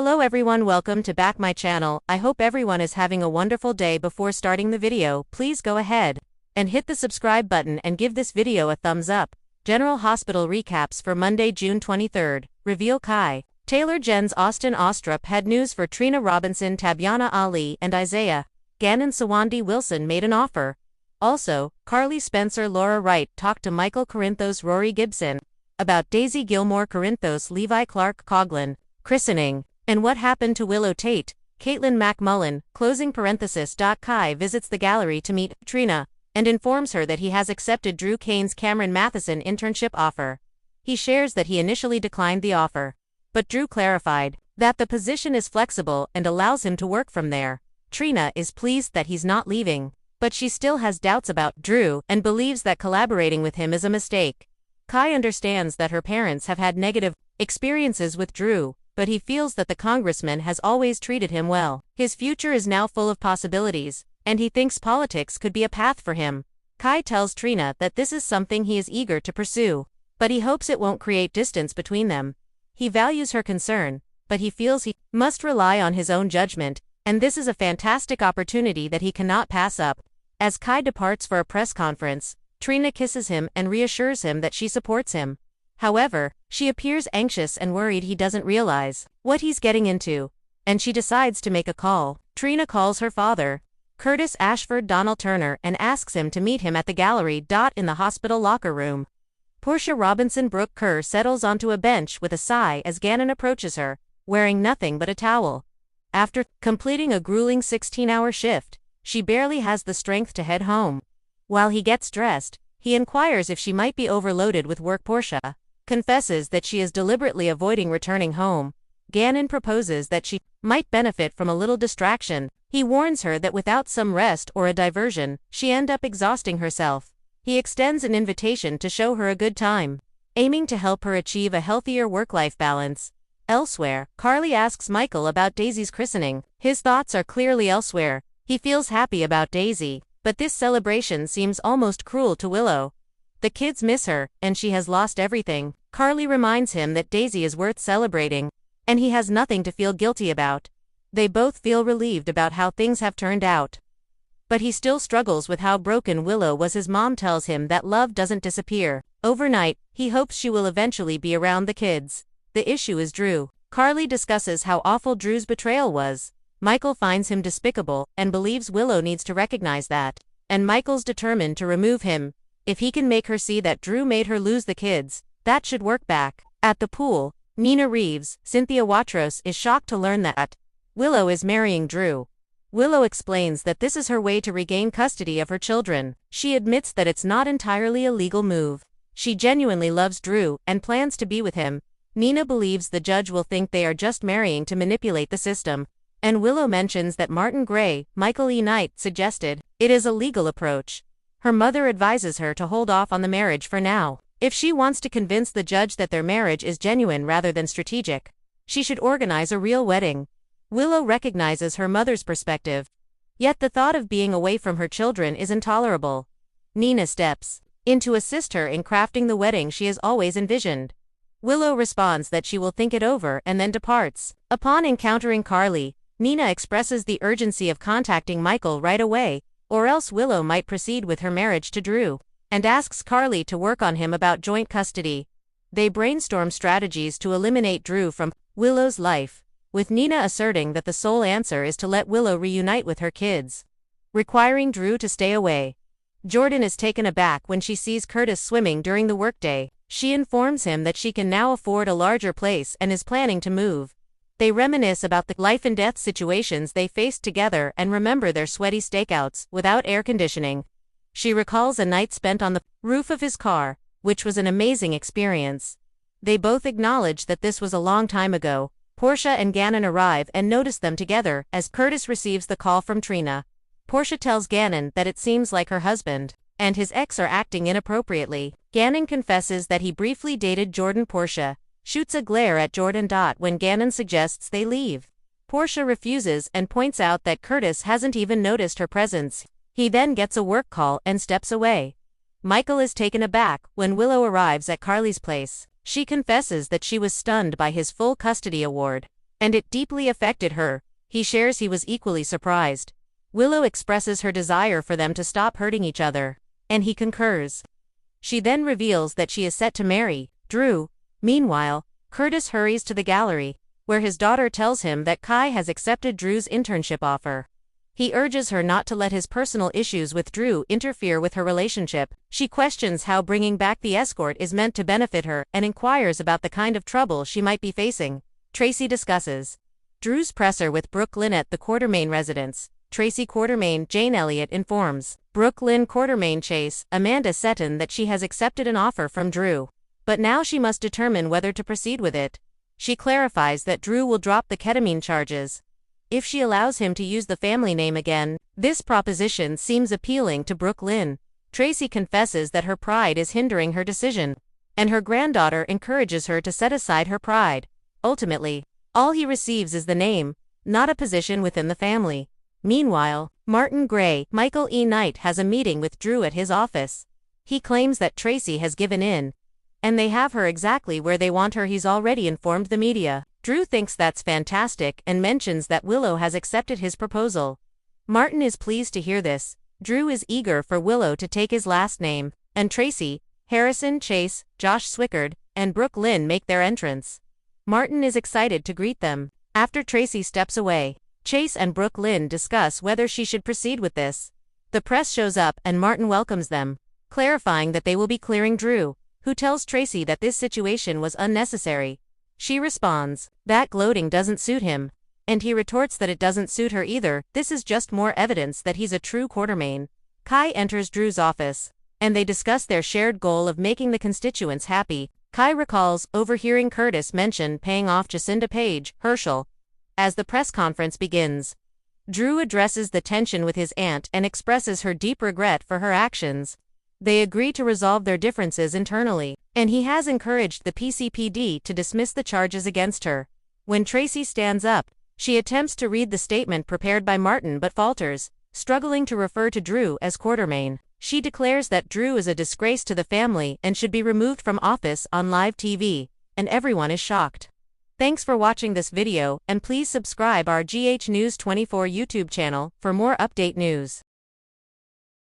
Hello everyone, welcome to back my channel. I hope everyone is having a wonderful day. Before starting the video, please go ahead and hit the subscribe button and give this video a thumbs up. General Hospital recaps for Monday, June 23rd. Reveal Kai Taylor Jen's Austin Ostrup had news for Trina Robinson, Tabyana Ali, and Isaiah Gannon. Sawandi Wilson made an offer. Also, Carly Spencer, Laura Wright talked to Michael Corinthos, Rory Gibson about Daisy Gilmore, Corinthos, Levi Clark, Coughlin christening. And what happened to Willow Tate? Caitlin McMullen, closing parenthesis. Kai visits the gallery to meet Trina and informs her that he has accepted Drew Kane's Cameron Matheson internship offer. He shares that he initially declined the offer, but Drew clarified that the position is flexible and allows him to work from there. Trina is pleased that he's not leaving, but she still has doubts about Drew and believes that collaborating with him is a mistake. Kai understands that her parents have had negative experiences with Drew, but he feels that the congressman has always treated him well. His future is now full of possibilities, and he thinks politics could be a path for him. Kai tells Trina that this is something he is eager to pursue, but he hopes it won't create distance between them. He values her concern, but he feels he must rely on his own judgment, and this is a fantastic opportunity that he cannot pass up. As Kai departs for a press conference, Trina kisses him and reassures him that she supports him. However, she appears anxious and worried he doesn't realize what he's getting into, and she decides to make a call. Trina calls her father, Curtis Ashford Donald Turner, and asks him to meet him at the gallery. In the hospital locker room, Portia Robinson Brooke Kerr settles onto a bench with a sigh as Gannon approaches her, wearing nothing but a towel. After completing a grueling 16-hour shift, she barely has the strength to head home. While he gets dressed, he inquires if she might be overloaded with work. Portia confesses that she is deliberately avoiding returning home. Gannon proposes that she might benefit from a little distraction. He warns her that without some rest or a diversion, she end up exhausting herself. He extends an invitation to show her a good time, aiming to help her achieve a healthier work-life balance. Elsewhere, Carly asks Michael about Daisy's christening. His thoughts are clearly elsewhere. He feels happy about Daisy, but this celebration seems almost cruel to Willow. The kids miss her, and she has lost everything. Carly reminds him that Daisy is worth celebrating, and he has nothing to feel guilty about. They both feel relieved about how things have turned out. But he still struggles with how broken Willow was. His mom tells him that love doesn't disappear overnight. He hopes she will eventually be around the kids. The issue is Drew. Carly discusses how awful Drew's betrayal was. Michael finds him despicable and believes Willow needs to recognize that, and Michael's determined to remove him. If he can make her see that Drew made her lose the kids, that should work. Back at the pool, Nina Reeves, Cynthia Watros, is shocked to learn that Willow is marrying Drew. Willow explains that this is her way to regain custody of her children. She admits that it's not entirely a legal move. She genuinely loves Drew and plans to be with him. Nina believes the judge will think they are just marrying to manipulate the system, and Willow mentions that Martin Gray, Michael E. Knight, suggested it is a legal approach. Her mother advises her to hold off on the marriage for now. If she wants to convince the judge that their marriage is genuine rather than strategic, she should organize a real wedding. Willow recognizes her mother's perspective, yet the thought of being away from her children is intolerable. Nina steps in to assist her in crafting the wedding she has always envisioned. Willow responds that she will think it over and then departs. Upon encountering Carly, Nina expresses the urgency of contacting Michael right away, or else Willow might proceed with her marriage to Drew, and asks Carly to work on him about joint custody. They brainstorm strategies to eliminate Drew from Willow's life, with Nina asserting that the sole answer is to let Willow reunite with her kids, requiring Drew to stay away. Jordan is taken aback when she sees Curtis swimming during the workday. She informs him that she can now afford a larger place and is planning to move. They reminisce about the life-and-death situations they faced together and remember their sweaty stakeouts without air conditioning. She recalls a night spent on the roof of his car, which was an amazing experience. They both acknowledge that this was a long time ago. Portia and Gannon arrive and notice them together as Curtis receives the call from Trina. Portia tells Gannon that it seems like her husband and his ex are acting inappropriately. Gannon confesses that he briefly dated Jordan. Portia shoots a glare at Jordan. When Gannon suggests they leave, Portia refuses and points out that Curtis hasn't even noticed her presence. He then gets a work call and steps away. Michael is taken aback when Willow arrives at Carly's place. She confesses that she was stunned by his full custody award. and it deeply affected her. He shares he was equally surprised. Willow expresses her desire for them to stop hurting each other, and he concurs. She then reveals that she is set to marry Drew. Meanwhile, Curtis hurries to the gallery, where his daughter tells him that Kai has accepted Drew's internship offer. He urges her not to let his personal issues with Drew interfere with her relationship. She questions how bringing back the escort is meant to benefit her and inquires about the kind of trouble she might be facing. Tracy discusses Drew's presser with Brooke Lynn at the Quartermaine residence. Tracy Quartermaine, Jane Elliott informs Brooke Lynn Quartermaine Chase, Amanda Seton that she has accepted an offer from Drew. But now she must determine whether to proceed with it. She clarifies that Drew will drop the ketamine charges if she allows him to use the family name again. This proposition seems appealing to Brooke Lynn. Tracy confesses that her pride is hindering her decision, and her granddaughter encourages her to set aside her pride. Ultimately, all he receives is the name, not a position within the family. Meanwhile, Martin Gray, Michael E. Knight, has a meeting with Drew at his office. He claims that Tracy has given in, and they have her exactly where they want her. He's already informed the media. Drew thinks that's fantastic and mentions that Willow has accepted his proposal. Martin is pleased to hear this. Drew is eager for Willow to take his last name, and Tracy, Harrison Chase, Josh Swickard, and Brooke Lynn make their entrance. Martin is excited to greet them. After Tracy steps away, Chase and Brooke Lynn discuss whether she should proceed with this. The press shows up and Martin welcomes them, clarifying that they will be clearing Drew, who tells Tracy that this situation was unnecessary. She responds that gloating doesn't suit him, and he retorts that it doesn't suit her either. This is just more evidence that he's a true Quartermaine. Kai enters Drew's office, and they discuss their shared goal of making the constituents happy. Kai recalls overhearing Curtis mention paying off Jacinda Page, Herschel, as the press conference begins. Drew addresses the tension with his aunt and expresses her deep regret for her actions. They agree to resolve their differences internally, and he has encouraged the PCPD to dismiss the charges against her. When Tracy stands up, she attempts to read the statement prepared by Martin but falters, struggling to refer to Drew as Quartermaine. She declares that Drew is a disgrace to the family and should be removed from office on live TV, and everyone is shocked. Thanks for watching this video, and please subscribe our GH News 24 YouTube channel for more update news.